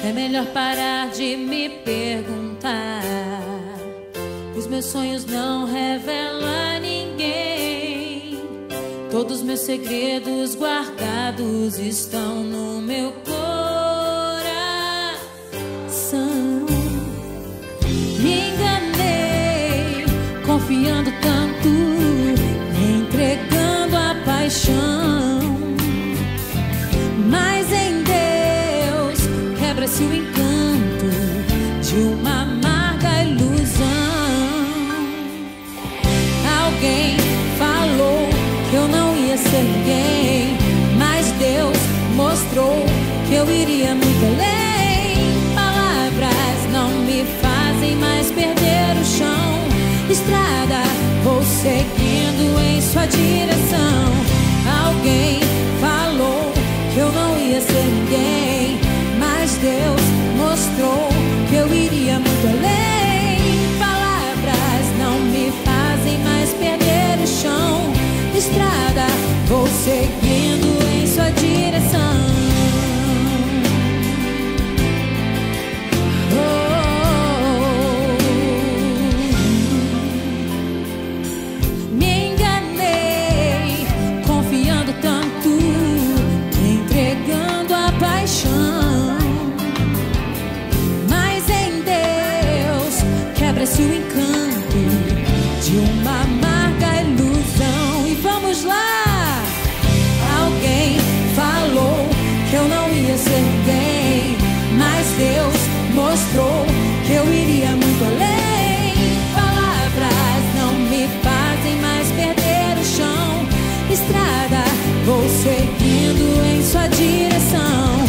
É melhor parar de me perguntar. Os meus sonhos não revelam a ninguém. Todos meus segredos guardados estão no meu coração. Me enganei, confiando tanto, entregando a paixão. Mas em Deus quebra-se o encanto de uma amarga ilusão. Alguém falou que eu não ia ser ninguém, mas Deus mostrou que eu iria muito além. Palavras não me fazem mais perder o chão. Estrada, vou seguindo em sua direção. Alguém falou que eu não ia ser ninguém, mas Deus mostrou que eu iria muito além. Palavras não me fazem mais perder o chão. Estrada, vou seguindo em sua direção. Me enganei, confiando tanto, entregando a paixão. Mas em Deus quebra-se o encanto de uma amarga ilusão. E vamos lá! Alguém falou que eu não ia ser ninguém, mas Deus mostrou que eu iria muito além. Palavras não me fazem mais perder o chão. Estrada, vou seguindo em sua direção.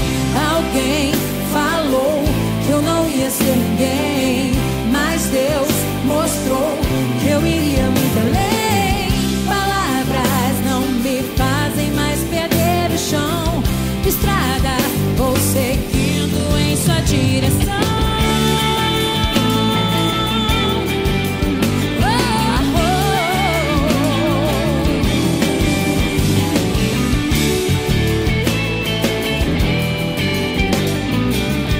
Alguém falou que eu não ia ser ninguém, mas Deus mostrou que eu iria muito além. Palavras não me fazem mais perder o chão. Estrada, vou seguindo em sua direção.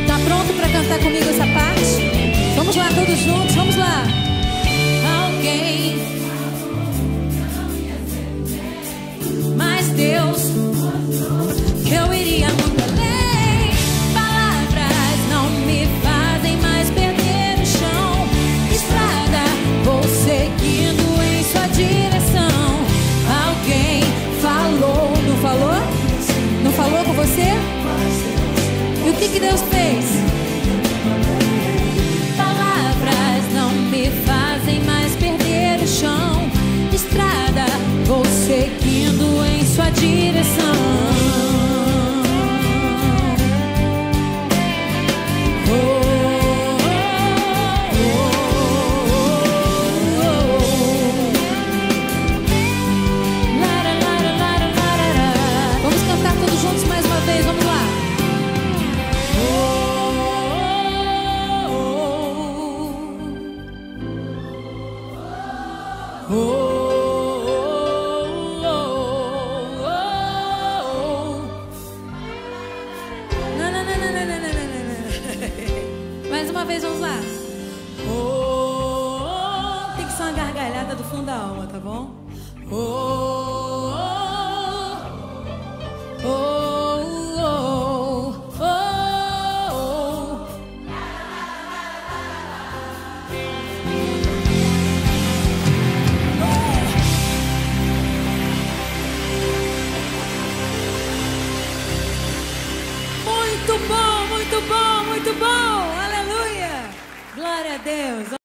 Tá pronto pra cantar comigo essa parte? Vamos lá, todos juntos, vamos lá. Alguém, mas Deus, que eu iria muito além. Palavras não me fazem mais perder o chão. Estrada, vou seguindo em sua direção. Alguém falou, não falou? Não falou com você? E o que Deus fez? Palavras não me fazem mais perder o chão. Estrada, vou seguindo em sua direção. Vamos cantar todos juntos mais uma vez, vamos lá. Mais uma vez, vamos lá. Tem que ser uma gargalhada do fundo da alma, tá bom? Muito bom, muito bom, muito bom. Aleluia. Glória a Deus.